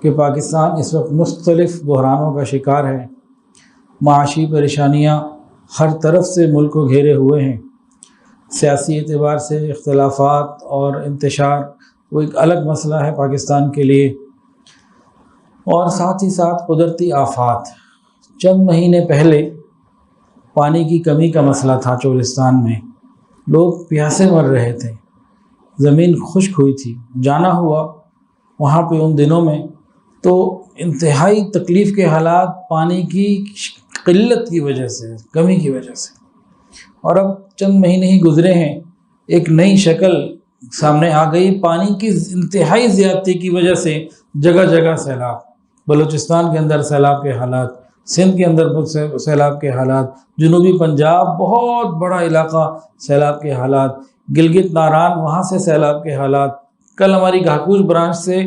کہ پاکستان اس وقت مختلف بحرانوں کا شکار ہے۔ معاشی پریشانیاں ہر طرف سے ملک کو گھیرے ہوئے ہیں۔ سیاسی اعتبار سے اختلافات اور انتشار وہ ایک الگ مسئلہ ہے پاکستان کے لیے، اور ساتھ ہی ساتھ قدرتی آفات۔ چند مہینے پہلے پانی کی کمی کا مسئلہ تھا چولستان میں، لوگ پیاسے مر رہے تھے، زمین خشک ہوئی تھی۔ جانا ہوا وہاں پہ ان دنوں میں تو انتہائی تکلیف کے حالات پانی کی قلت کی وجہ سے، کمی کی وجہ سے۔ اور اب چند مہینے ہی گزرے ہیں، ایک نئی شکل سامنے آ گئی۔ پانی کی انتہائی زیادتی کی وجہ سے جگہ جگہ سیلاب، بلوچستان کے اندر سیلاب کے حالات، سندھ کے اندر سیلاب کے حالات، جنوبی پنجاب بہت بڑا علاقہ سیلاب کے حالات، گلگت ناران وہاں سے سیلاب کے حالات۔ کل ہماری گھاکوش برانچ سے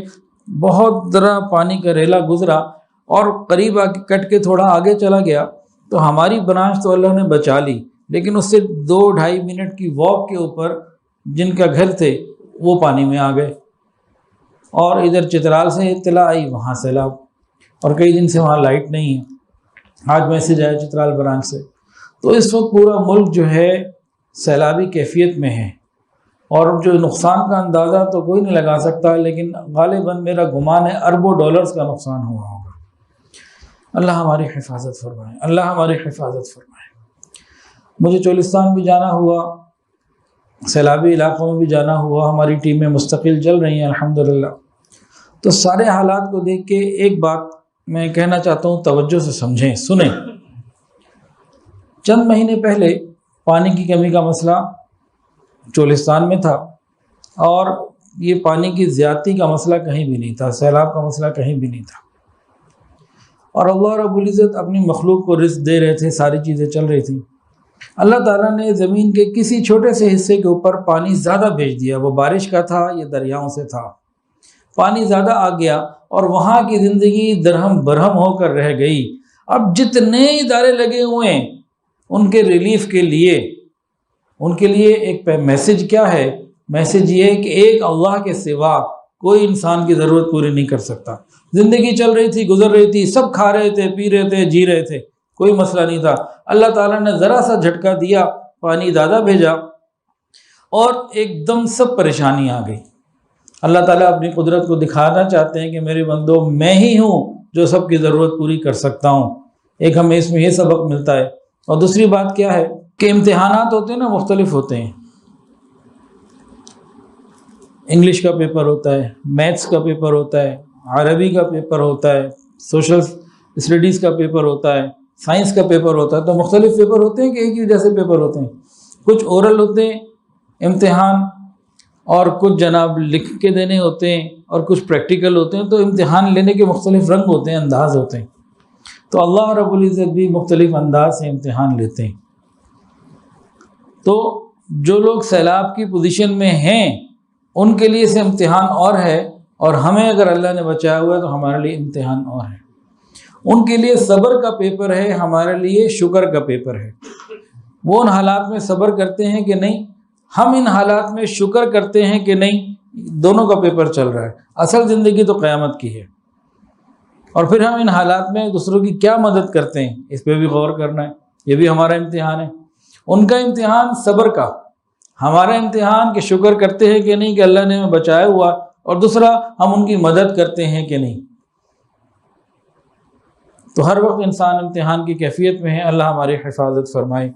بہت ذرا پانی کا ریلا گزرا اور قریب آ کے کٹ کے تھوڑا آگے چلا گیا تو ہماری برانچ تو اللہ نے بچا لی، لیکن اس سے 2-2.5 منٹ کی واک کے اوپر جن کا گھر تھے وہ پانی میں آ گئے۔ اور ادھر چترال سے اطلاع آئی، وہاں سیلاب، اور کئی دن سے وہاں لائٹ نہیں ہے۔ آج میسیج آیا چترال برانچ سے۔ تو اس وقت پورا ملک جو ہے سیلابی کیفیت میں ہے، اور جو نقصان کا اندازہ تو کوئی نہیں لگا سکتا، لیکن غالباً میرا گمان ہے اربوں ڈالرز کا نقصان ہوا ہوگا۔ اللہ ہماری حفاظت فرمائے، اللہ ہماری حفاظت فرمائے۔ مجھے چولستان بھی جانا ہوا، سیلابی علاقوں میں بھی جانا ہوا، ہماری ٹیمیں مستقل چل رہی ہیں الحمدللہ۔ تو سارے حالات کو دیکھ کے ایک بات میں کہنا چاہتا ہوں، توجہ سے سمجھیں، سنیں۔ چند مہینے پہلے پانی کی کمی کا مسئلہ چولستان میں تھا، اور یہ پانی کی زیادتی کا مسئلہ کہیں بھی نہیں تھا، سیلاب کا مسئلہ کہیں بھی نہیں تھا، اور اللہ رب العزت اپنی مخلوق کو رزق دے رہے تھے، ساری چیزیں چل رہی تھیں۔ اللہ تعالیٰ نے زمین کے کسی چھوٹے سے حصے کے اوپر پانی زیادہ بھیج دیا، وہ بارش کا تھا یا دریاؤں سے تھا، پانی زیادہ آ گیا اور وہاں کی زندگی درہم برہم ہو کر رہ گئی۔ اب جتنے ادارے لگے ہوئے ہیں ان کے ریلیف کے لیے، ان کے لیے ایک میسج کیا ہے؟ میسج یہ ہے کہ ایک اللہ کے سوا کوئی انسان کی ضرورت پوری نہیں کر سکتا۔ زندگی چل رہی تھی، گزر رہی تھی، سب کھا رہے تھے، پی رہے تھے، جی رہے تھے، کوئی مسئلہ نہیں تھا۔ اللہ تعالیٰ نے ذرا سا جھٹکا دیا، پانی زیادہ بھیجا اور ایک دم سب پریشانی آ گئی۔ اللہ تعالیٰ اپنی قدرت کو دکھانا چاہتے ہیں کہ میرے بندو، میں ہی ہوں جو سب کی ضرورت پوری کر سکتا ہوں۔ ایک ہمیں اس میں یہ سبق ملتا ہے۔ اور دوسری بات کیا ہے کہ امتحانات ہوتے ہیں نا، مختلف ہوتے ہیں۔ انگلش کا پیپر ہوتا ہے، میتھس کا پیپر ہوتا ہے، عربی کا پیپر ہوتا ہے، سوشل اسٹڈیز کا پیپر ہوتا ہے، سائنس کا پیپر ہوتا ہے۔ تو مختلف پیپر ہوتے ہیں کہ ایک ہی جیسے پیپر ہوتے ہیں؟ کچھ اورل ہوتے ہیں امتحان، اور کچھ جناب لکھ کے دینے ہوتے ہیں، اور کچھ پریکٹیکل ہوتے ہیں۔ تو امتحان لینے کے مختلف رنگ ہوتے ہیں، انداز ہوتے ہیں۔ تو اللہ رب العزت بھی مختلف انداز سے امتحان لیتے ہیں۔ تو جو لوگ سیلاب کی پوزیشن میں ہیں ان کے لیے سے امتحان اور ہے، اور ہمیں اگر اللہ نے بچایا ہوا ہے تو ہمارے لیے امتحان اور ہے۔ ان کے لیے صبر کا پیپر ہے، ہمارے لیے شکر کا پیپر ہے۔ وہ ان حالات میں صبر کرتے ہیں کہ نہیں، ہم ان حالات میں شکر کرتے ہیں کہ نہیں، دونوں کا پیپر چل رہا ہے۔ اصل زندگی تو قیامت کی ہے، اور پھر ہم ان حالات میں دوسروں کی کیا مدد کرتے ہیں، اس پہ بھی غور کرنا ہے۔ یہ بھی ہمارا امتحان ہے۔ ان کا امتحان صبر کا، ہمارا امتحان کہ شکر کرتے ہیں کہ نہیں کہ اللہ نے ہمیں بچایا ہوا، اور دوسرا ہم ان کی مدد کرتے ہیں کہ نہیں۔ تو ہر وقت انسان امتحان کی کیفیت میں ہے۔ اللہ ہماری حفاظت فرمائے۔